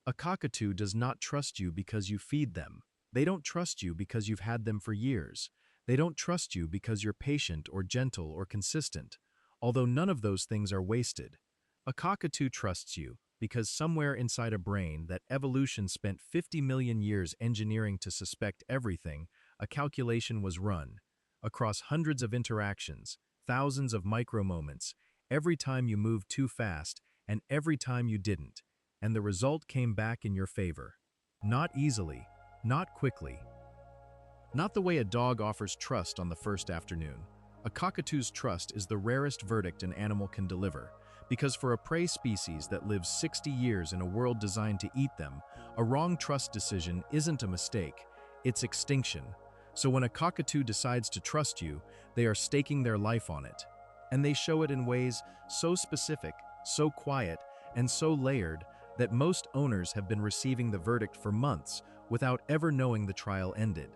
A cockatoo does not trust you because you feed them. They don't trust you because you've had them for years. They don't trust you because you're patient or gentle or consistent, although none of those things are wasted. A cockatoo trusts you because somewhere inside a brain that evolution spent 50 million years engineering to suspect everything, a calculation was run. Across hundreds of interactions, thousands of micro-moments, every time you moved too fast and every time you didn't, and the result came back in your favor. Not easily, not quickly. Not the way a dog offers trust on the first afternoon. A cockatoo's trust is the rarest verdict an animal can deliver, because for a prey species that lives 60 years in a world designed to eat them, a wrong trust decision isn't a mistake, it's extinction. So when a cockatoo decides to trust you, they are staking their life on it. And they show it in ways so specific, so quiet, and so layered that most owners have been receiving the verdict for months without ever knowing the trial ended.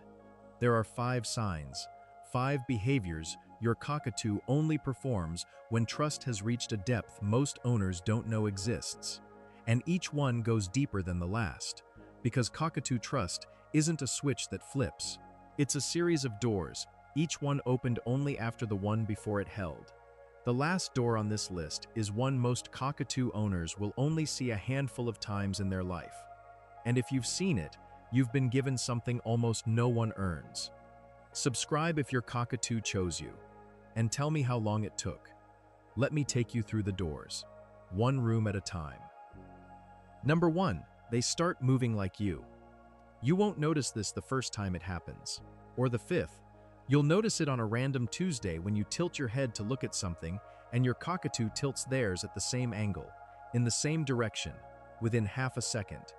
There are 5 signs, 5 behaviors your cockatoo only performs when trust has reached a depth most owners don't know exists. And each one goes deeper than the last, because cockatoo trust isn't a switch that flips. It's a series of doors, each one opened only after the one before it held. The last door on this list is one most cockatoo owners will only see a handful of times in their life. And if you've seen it, you've been given something almost no one earns. Subscribe if your cockatoo chose you, and tell me how long it took. Let me take you through the doors, one room at a time. Number 1, they start moving like you. You won't notice this the first time it happens, or the 5th. You'll notice it on a random Tuesday when you tilt your head to look at something and your cockatoo tilts theirs at the same angle, in the same direction, within half a second.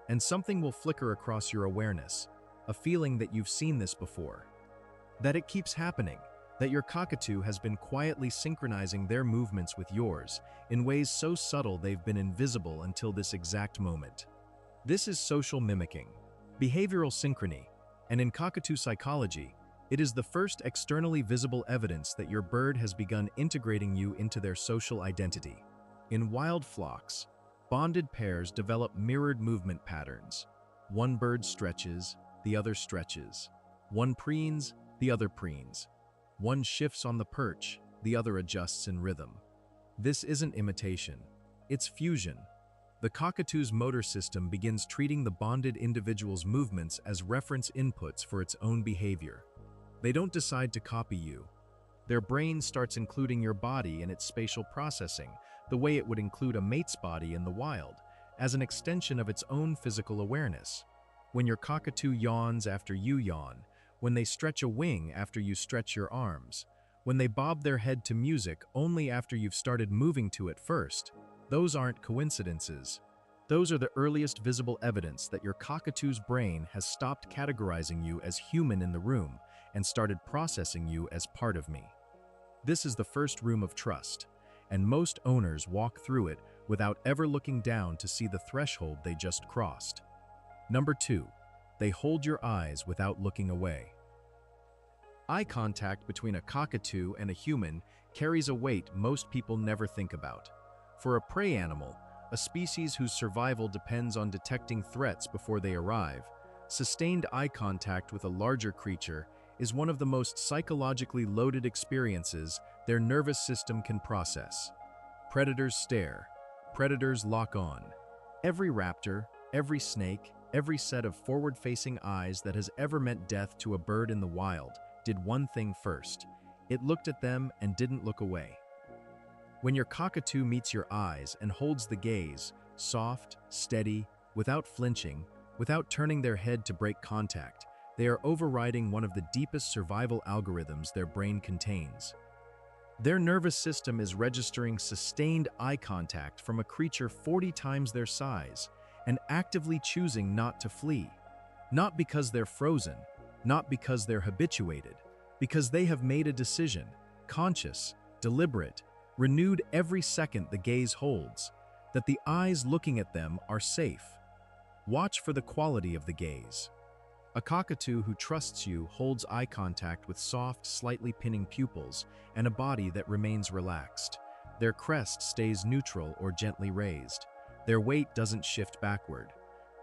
And something will flicker across your awareness, a feeling that you've seen this before. That it keeps happening, that your cockatoo has been quietly synchronizing their movements with yours in ways so subtle they've been invisible until this exact moment. This is social mimicking, behavioral synchrony, and in cockatoo psychology, it is the first externally visible evidence that your bird has begun integrating you into their social identity. In wild flocks, bonded pairs develop mirrored movement patterns. One bird stretches, the other stretches. One preens, the other preens. One shifts on the perch, the other adjusts in rhythm. This isn't imitation, it's fusion. The cockatoo's motor system begins treating the bonded individual's movements as reference inputs for its own behavior. They don't decide to copy you. Their brain starts including your body in its spatial processing, the way it would include a mate's body in the wild, as an extension of its own physical awareness. When your cockatoo yawns after you yawn, when they stretch a wing after you stretch your arms, when they bob their head to music only after you've started moving to it first, those aren't coincidences. Those are the earliest visible evidence that your cockatoo's brain has stopped categorizing you as human in the room and started processing you as part of me. This is the first room of trust, and most owners walk through it without ever looking down to see the threshold they just crossed. Number 2, they hold your eyes without looking away. Eye contact between a cockatoo and a human carries a weight most people never think about. For a prey animal, a species whose survival depends on detecting threats before they arrive, sustained eye contact with a larger creature is one of the most psychologically loaded experiences their nervous system can process. Predators stare. Predators lock on. Every raptor, every snake, every set of forward-facing eyes that has ever meant death to a bird in the wild did one thing first. It looked at them and didn't look away. When your cockatoo meets your eyes and holds the gaze, soft, steady, without flinching, without turning their head to break contact, they are overriding one of the deepest survival algorithms their brain contains. Their nervous system is registering sustained eye contact from a creature 40 times their size and actively choosing not to flee. Not because they're frozen, not because they're habituated, because they have made a decision, conscious, deliberate, renewed every second the gaze holds, that the eyes looking at them are safe. Watch for the quality of the gaze. A cockatoo who trusts you holds eye contact with soft, slightly pinning pupils and a body that remains relaxed. Their crest stays neutral or gently raised. Their weight doesn't shift backward.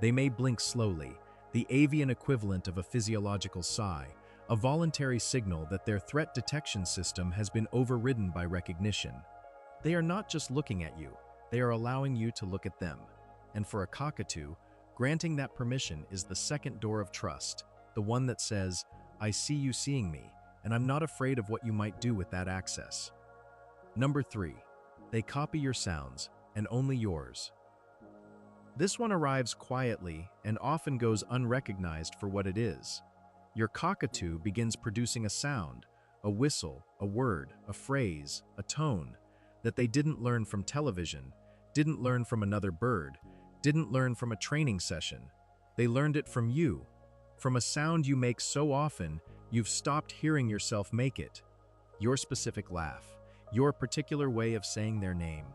They may blink slowly, the avian equivalent of a physiological sigh, a voluntary signal that their threat detection system has been overridden by recognition. They are not just looking at you, they are allowing you to look at them. And for a cockatoo, granting that permission is the second door of trust, the one that says, I see you seeing me, and I'm not afraid of what you might do with that access. Number 3. They copy your sounds, and only yours. This one arrives quietly and often goes unrecognized for what it is. Your cockatoo begins producing a sound, a whistle, a word, a phrase, a tone, that they didn't learn from television, didn't learn from another bird, didn't learn from a training session. They learned it from you, from a sound you make so often you've stopped hearing yourself make it. Your specific laugh, your particular way of saying their name,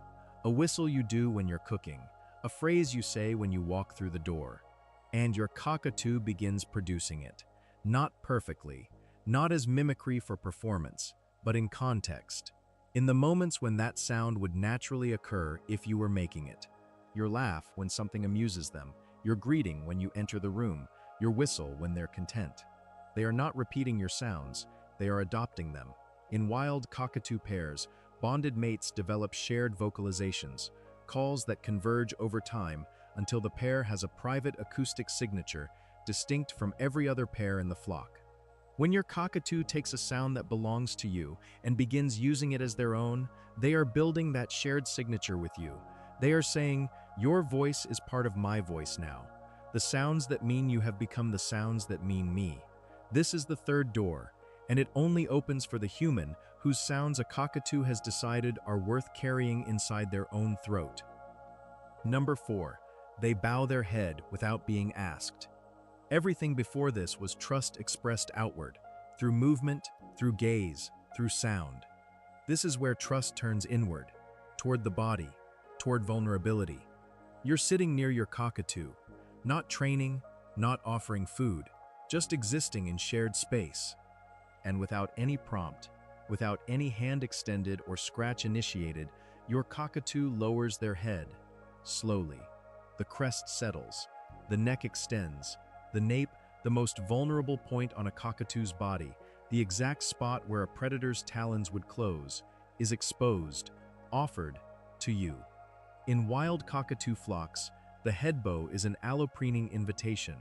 a whistle you do when you're cooking, a phrase you say when you walk through the door. And your cockatoo begins producing it. Not perfectly, not as mimicry for performance, but in context. In the moments when that sound would naturally occur if you were making it. Your laugh when something amuses them, your greeting when you enter the room, your whistle when they're content. They are not repeating your sounds, they are adopting them. In wild cockatoo pairs, bonded mates develop shared vocalizations, calls that converge over time until the pair has a private acoustic signature distinct from every other pair in the flock. When your cockatoo takes a sound that belongs to you and begins using it as their own, they are building that shared signature with you. They are saying, your voice is part of my voice now. The sounds that mean you have become the sounds that mean me. This is the third door, and it only opens for the human whose sounds a cockatoo has decided are worth carrying inside their own throat. Number 4. They bow their head without being asked. Everything before this was trust expressed outward, through movement, through gaze, through sound. This is where trust turns inward, toward the body, toward vulnerability. You're sitting near your cockatoo, not training, not offering food, just existing in shared space. And without any prompt, without any hand extended or scratch initiated, your cockatoo lowers their head, slowly. The crest settles, the neck extends, the nape, the most vulnerable point on a cockatoo's body, the exact spot where a predator's talons would close, is exposed, offered to you. In wild cockatoo flocks, the head bow is an allopreening invitation.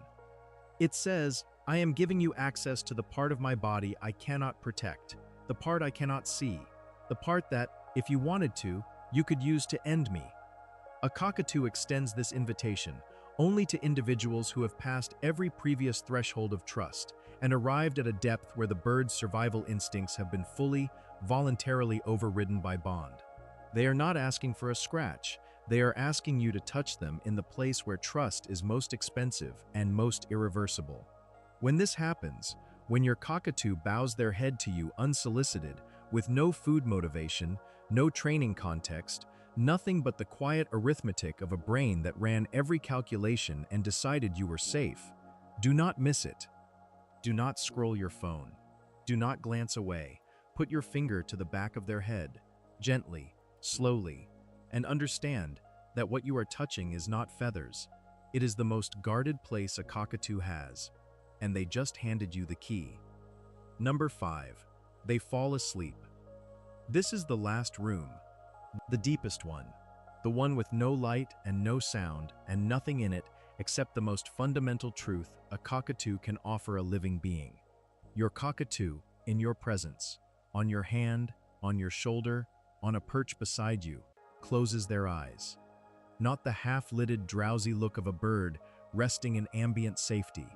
It says, I am giving you access to the part of my body I cannot protect, the part I cannot see, the part that, if you wanted to, you could use to end me. A cockatoo extends this invitation only to individuals who have passed every previous threshold of trust and arrived at a depth where the bird's survival instincts have been fully, voluntarily overridden by bond. They are not asking for a scratch. They are asking you to touch them in the place where trust is most expensive and most irreversible. When this happens, when your cockatoo bows their head to you unsolicited, with no food motivation, no training context, nothing but the quiet arithmetic of a brain that ran every calculation and decided you were safe, do not miss it. Do not scroll your phone. Do not glance away. Put your finger to the back of their head, gently, slowly, and understand that what you are touching is not feathers. It is the most guarded place a cockatoo has, and they just handed you the key. Number 5. They fall asleep. This is the last room, the deepest one, the one with no light and no sound and nothing in it except the most fundamental truth a cockatoo can offer a living being. Your cockatoo, in your presence, on your hand, on your shoulder, on a perch beside you, closes their eyes. Not the half-lidded, drowsy look of a bird resting in ambient safety.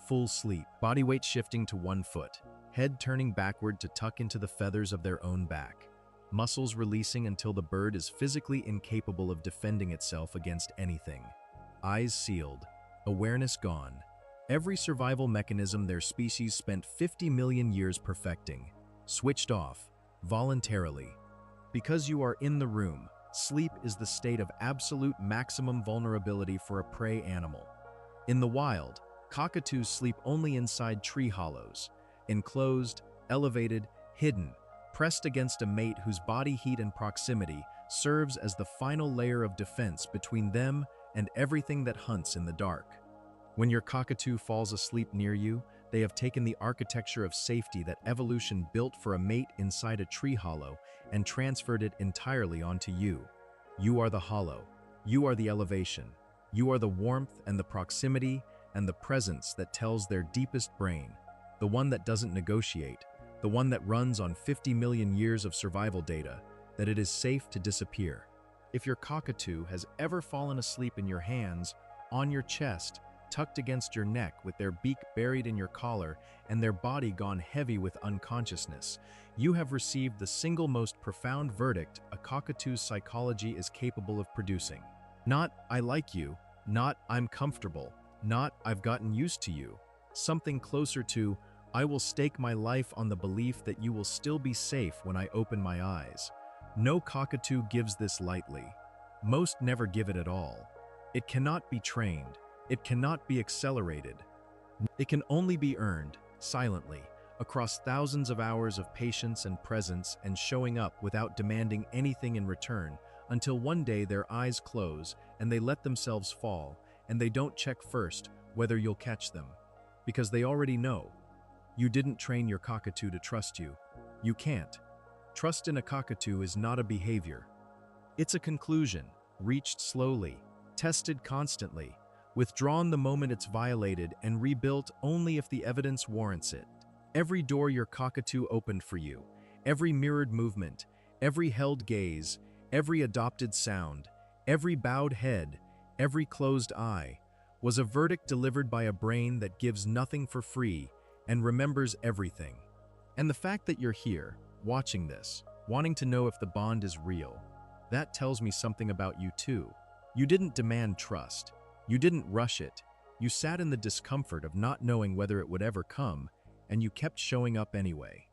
Full sleep, body weight shifting to one foot, head turning backward to tuck into the feathers of their own back. Muscles releasing until the bird is physically incapable of defending itself against anything. Eyes sealed, awareness gone. Every survival mechanism their species spent 50 million years perfecting, switched off, voluntarily. Because you are in the room, sleep is the state of absolute maximum vulnerability for a prey animal. In the wild, cockatoos sleep only inside tree hollows, enclosed, elevated, hidden, pressed against a mate whose body heat and proximity serves as the final layer of defense between them and everything that hunts in the dark. When your cockatoo falls asleep near you, they have taken the architecture of safety that evolution built for a mate inside a tree hollow and transferred it entirely onto you. You are the hollow. You are the elevation. You are the warmth and the proximity and the presence that tells their deepest brain, the one that doesn't negotiate, the one that runs on 50 million years of survival data, that it is safe to disappear. If your cockatoo has ever fallen asleep in your hands, on your chest, tucked against your neck with their beak buried in your collar and their body gone heavy with unconsciousness, you have received the single most profound verdict a cockatoo's psychology is capable of producing. Not, "I like you," not, "I'm comfortable," not, "I've gotten used to you." Something closer to, "I will stake my life on the belief that you will still be safe when I open my eyes." No cockatoo gives this lightly. Most never give it at all. It cannot be trained. It cannot be accelerated. It can only be earned, silently, across thousands of hours of patience and presence and showing up without demanding anything in return, until one day their eyes close and they let themselves fall, and they don't check first whether you'll catch them. Because they already know. You didn't train your cockatoo to trust you. You can't. Trust in a cockatoo is not a behavior. It's a conclusion, reached slowly, tested constantly, withdrawn the moment it's violated, and rebuilt only if the evidence warrants it. Every door your cockatoo opened for you, every mirrored movement, every held gaze, every adopted sound, every bowed head, every closed eye, was a verdict delivered by a brain that gives nothing for free and remembers everything. And the fact that you're here, watching this, wanting to know if the bond is real, that tells me something about you too. You didn't demand trust. You didn't rush it. You sat in the discomfort of not knowing whether it would ever come, and you kept showing up anyway.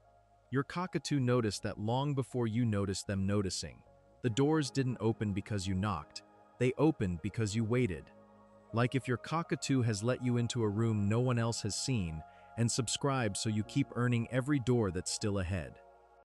Your cockatoo noticed that long before you noticed them noticing. The doors didn't open because you knocked. They opened because you waited. Like if your cockatoo has let you into a room no one else has seen, and subscribed so you keep earning every door that's still ahead.